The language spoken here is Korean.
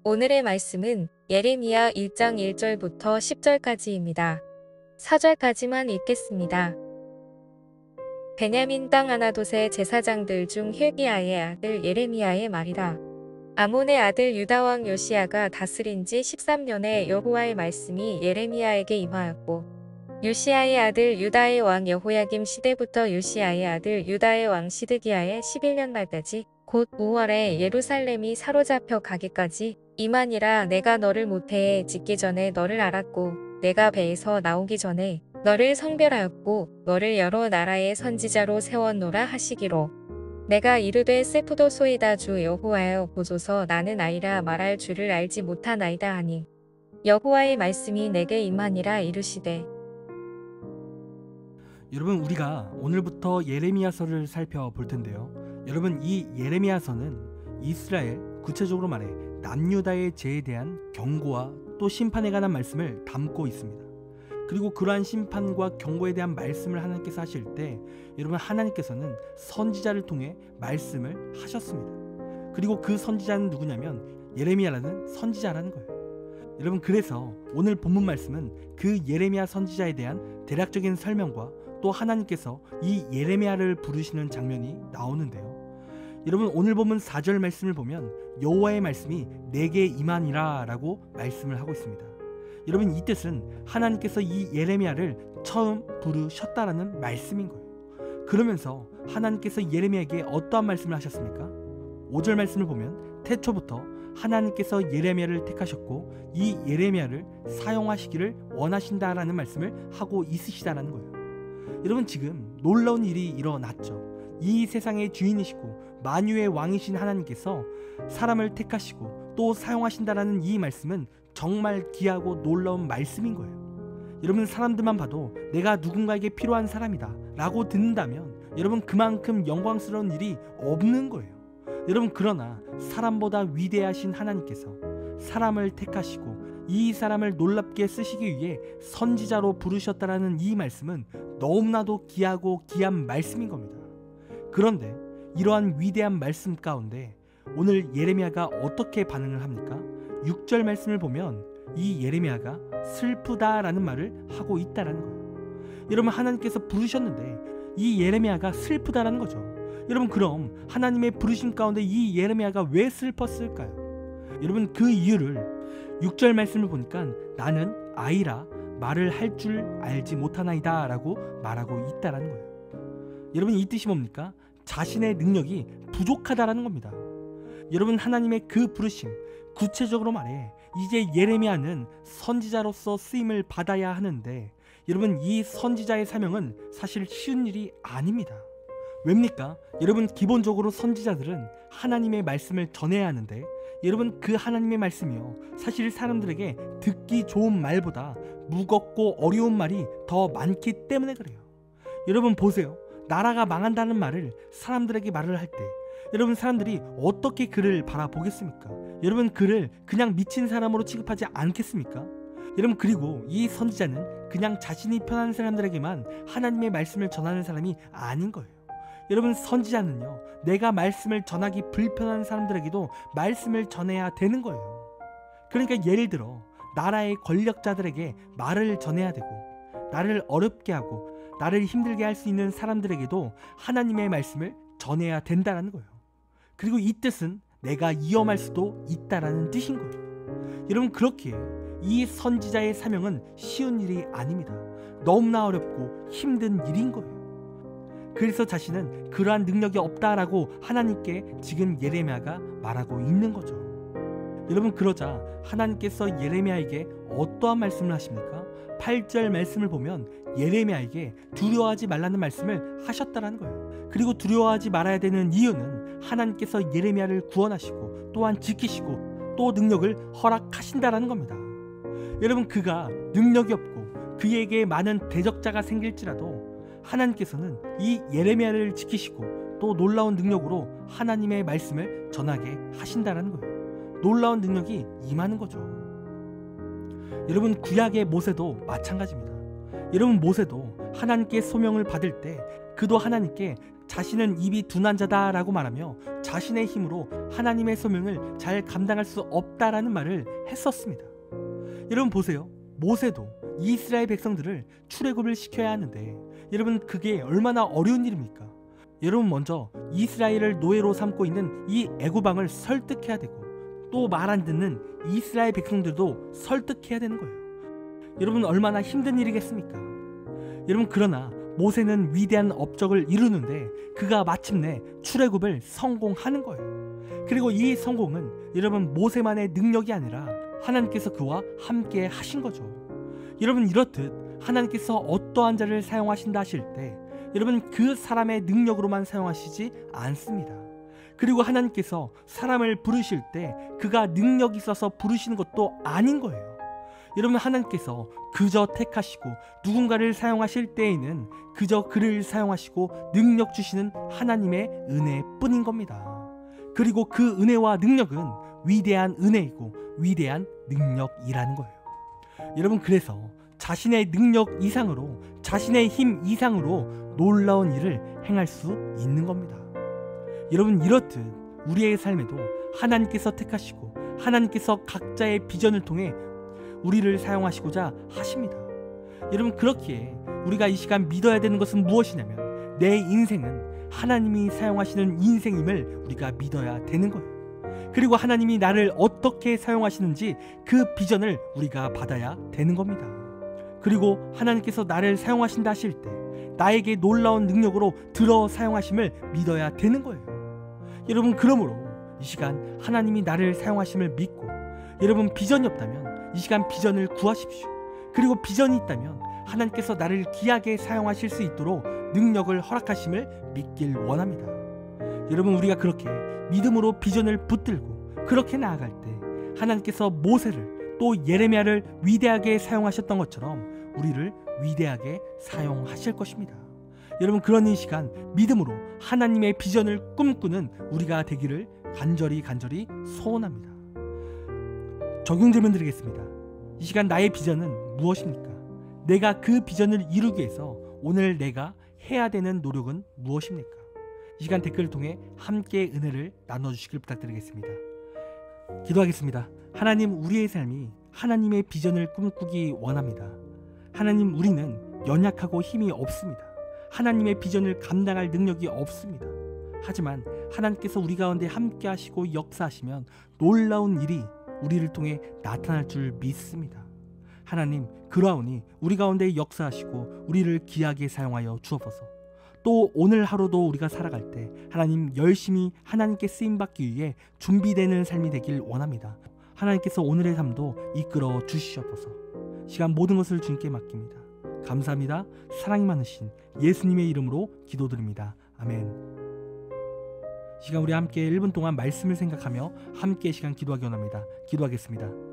오늘의 말씀은 예레미야 1장 1절부터 10절까지입니다. 4절까지만 읽겠습니다. 베냐민 땅 아나돗의 제사장들 중 hil기야의 아들 예레미야의 말이라. 아몬의 아들 유다 왕 요시야가 다스린 지 13년에 여호와의 말씀이 예레미야에게 임하였고, 요시야의 아들 유다의 왕 여호야김 시대부터 요시야의 아들 유다의 왕 시드기야의 11년 말까지 곧 5월에 예루살렘이 사로잡혀 가기까지 이만이라. 내가 너를 모태에 짓기 전에 너를 알았고, 내가 배에서 나오기 전에 너를 성별하였고, 너를 여러 나라의 선지자로 세웠노라 하시기로. 내가 이르되 세푸도소이다 주 여호와여 보소서 나는 아이라 말할 줄을 알지 못하나이다 하니, 여호와의 말씀이 내게 임하니라 이르시되. 여러분, 우리가 오늘부터 예레미야서를 살펴볼 텐데요. 여러분, 이 예레미야서는 이스라엘, 구체적으로 말해 남유다의 죄에 대한 경고와 또 심판에 관한 말씀을 담고 있습니다. 그리고 그러한 심판과 경고에 대한 말씀을 하나님께서 하실 때, 여러분, 하나님께서는 선지자를 통해 말씀을 하셨습니다. 그리고 그 선지자는 누구냐면 예레미야라는 선지자라는 거예요. 여러분, 그래서 오늘 본문 말씀은 그 예레미야 선지자에 대한 대략적인 설명과 또 하나님께서 이 예레미야를 부르시는 장면이 나오는데요. 여러분, 오늘 본문 4절 말씀을 보면 여호와의 말씀이 내게 임하니라 라고 말씀을 하고 있습니다. 여러분, 이 뜻은 하나님께서 이 예레미야를 처음 부르셨다라는 말씀인 거예요. 그러면서 하나님께서 예레미야에게 어떠한 말씀을 하셨습니까? 5절 말씀을 보면 태초부터 하나님께서 예레미야를 택하셨고 이 예레미야를 사용하시기를 원하신다라는 말씀을 하고 있으시다라는 거예요. 여러분, 지금 놀라운 일이 일어났죠. 이 세상의 주인이시고 만유의 왕이신 하나님께서 사람을 택하시고 또 사용하신다라는 이 말씀은 정말 귀하고 놀라운 말씀인 거예요. 여러분, 사람들만 봐도 내가 누군가에게 필요한 사람이다 라고 듣는다면 여러분, 그만큼 영광스러운 일이 없는 거예요. 여러분, 그러나 사람보다 위대하신 하나님께서 사람을 택하시고 이 사람을 놀랍게 쓰시기 위해 선지자로 부르셨다라는 이 말씀은 너무나도 귀하고 귀한 말씀인 겁니다. 그런데 이러한 위대한 말씀 가운데 오늘 예레미야가 어떻게 반응을 합니까? 6절 말씀을 보면 이 예레미야가 슬프다라는 말을 하고 있다라는 거예요. 여러분, 하나님께서 부르셨는데 이 예레미야가 슬프다라는 거죠. 여러분, 그럼 하나님의 부르심 가운데 이 예레미야가 왜 슬펐을까요? 여러분, 그 이유를 6절 말씀을 보니까 나는 아이라 말을 할 줄 알지 못하나이다 라고 말하고 있다라는 거예요. 여러분, 이 뜻이 뭡니까? 자신의 능력이 부족하다라는 겁니다. 여러분, 하나님의 그 부르심, 구체적으로 말해 이제 예레미야는 선지자로서 쓰임을 받아야 하는데, 여러분, 이 선지자의 사명은 사실 쉬운 일이 아닙니다. 왜입니까? 여러분, 기본적으로 선지자들은 하나님의 말씀을 전해야 하는데, 여러분, 그 하나님의 말씀이요, 사실 사람들에게 듣기 좋은 말보다 무겁고 어려운 말이 더 많기 때문에 그래요. 여러분, 보세요. 나라가 망한다는 말을 사람들에게 말을 할 때 여러분, 사람들이 어떻게 그를 바라보겠습니까? 여러분, 그를 그냥 미친 사람으로 취급하지 않겠습니까? 여러분, 그리고 이 선지자는 그냥 자신이 편한 사람들에게만 하나님의 말씀을 전하는 사람이 아닌 거예요. 여러분, 선지자는요, 내가 말씀을 전하기 불편한 사람들에게도 말씀을 전해야 되는 거예요. 그러니까 예를 들어 나라의 권력자들에게 말을 전해야 되고, 나를 어렵게 하고 나를 힘들게 할 수 있는 사람들에게도 하나님의 말씀을 전해야 된다는 거예요. 그리고 이 뜻은 내가 위험할 수도 있다라는 뜻인 거예요. 여러분, 그렇기에 이 선지자의 사명은 쉬운 일이 아닙니다. 너무나 어렵고 힘든 일인 거예요. 그래서 자신은 그러한 능력이 없다라고 하나님께 지금 예레미야가 말하고 있는 거죠. 여러분, 그러자 하나님께서 예레미야에게 어떠한 말씀을 하십니까? 8절 말씀을 보면 예레미야에게 두려워하지 말라는 말씀을 하셨다라는 거예요. 그리고 두려워하지 말아야 되는 이유는 하나님께서 예레미야를 구원하시고 또한 지키시고 또 능력을 허락하신다라는 겁니다. 여러분, 그가 능력이 없고 그에게 많은 대적자가 생길지라도 하나님께서는 이 예레미야를 지키시고 또 놀라운 능력으로 하나님의 말씀을 전하게 하신다라는 거예요. 놀라운 능력이 임하는 거죠. 여러분, 구약의 모세도 마찬가지입니다. 여러분, 모세도 하나님께 소명을 받을 때 그도 하나님께 자신은 입이 둔한 자다라고 말하며 자신의 힘으로 하나님의 소명을 잘 감당할 수 없다라는 말을 했었습니다. 여러분 보세요. 모세도 이스라엘 백성들을 출애굽을 시켜야 하는데 여러분 그게 얼마나 어려운 일입니까? 여러분 먼저 이스라엘을 노예로 삼고 있는 이 애굽 왕을 설득해야 되고 또 말 안 듣는 이스라엘 백성들도 설득해야 되는 거예요. 여러분 얼마나 힘든 일이겠습니까? 여러분 그러나 모세는 위대한 업적을 이루는데 그가 마침내 출애굽을 성공하는 거예요. 그리고 이 성공은 여러분 모세만의 능력이 아니라 하나님께서 그와 함께 하신 거죠. 여러분 이렇듯 하나님께서 어떠한 자를 사용하신다 하실 때 여러분 그 사람의 능력으로만 사용하시지 않습니다. 그리고 하나님께서 사람을 부르실 때 그가 능력이 있어서 부르시는 것도 아닌 거예요. 여러분 하나님께서 그저 택하시고 누군가를 사용하실 때에는 그저 그를 사용하시고 능력 주시는 하나님의 은혜뿐인 겁니다. 그리고 그 은혜와 능력은 위대한 은혜이고 위대한 능력이라는 거예요. 여러분 그래서 자신의 능력 이상으로 자신의 힘 이상으로 놀라운 일을 행할 수 있는 겁니다. 여러분 이렇듯 우리의 삶에도 하나님께서 택하시고 하나님께서 각자의 비전을 통해 우리를 사용하시고자 하십니다. 여러분 그렇기에 우리가 이 시간 믿어야 되는 것은 무엇이냐면 내 인생은 하나님이 사용하시는 인생임을 우리가 믿어야 되는 거예요. 그리고 하나님이 나를 어떻게 사용하시는지 그 비전을 우리가 받아야 되는 겁니다. 그리고 하나님께서 나를 사용하신다 하실 때 나에게 놀라운 능력으로 들어 사용하심을 믿어야 되는 거예요. 여러분 그러므로 이 시간 하나님이 나를 사용하심을 믿고 여러분 비전이 없다면 이 시간 비전을 구하십시오. 그리고 비전이 있다면 하나님께서 나를 귀하게 사용하실 수 있도록 능력을 허락하심을 믿길 원합니다. 여러분 우리가 그렇게 믿음으로 비전을 붙들고 그렇게 나아갈 때 하나님께서 모세를 또 예레미야를 위대하게 사용하셨던 것처럼 우리를 위대하게 사용하실 것입니다. 여러분 그런 이 시간 믿음으로 하나님의 비전을 꿈꾸는 우리가 되기를 간절히 소원합니다. 적용 질문 드리겠습니다. 이 시간 나의 비전은 무엇입니까? 내가 그 비전을 이루기 위해서 오늘 내가 해야 되는 노력은 무엇입니까? 이 시간 댓글을 통해 함께 은혜를 나눠주시길 부탁드리겠습니다. 기도하겠습니다. 하나님 우리의 삶이 하나님의 비전을 꿈꾸기 원합니다. 하나님 우리는 연약하고 힘이 없습니다. 하나님의 비전을 감당할 능력이 없습니다. 하지만 하나님께서 우리 가운데 함께 하시고 역사하시면 놀라운 일이 우리를 통해 나타날 줄 믿습니다. 하나님 그러하오니 우리 가운데 역사하시고 우리를 귀하게 사용하여 주옵소서. 또 오늘 하루도 우리가 살아갈 때 하나님 열심히 하나님께 쓰임받기 위해 준비되는 삶이 되길 원합니다. 하나님께서 오늘의 삶도 이끌어 주시옵소서. 시간 모든 것을 주님께 맡깁니다. 감사합니다. 사랑이 많으신 예수님의 이름으로 기도드립니다. 아멘. 시간 우리 함께 1분 동안 말씀을 생각하며 함께 시간 기도하기 원합니다. 기도하겠습니다.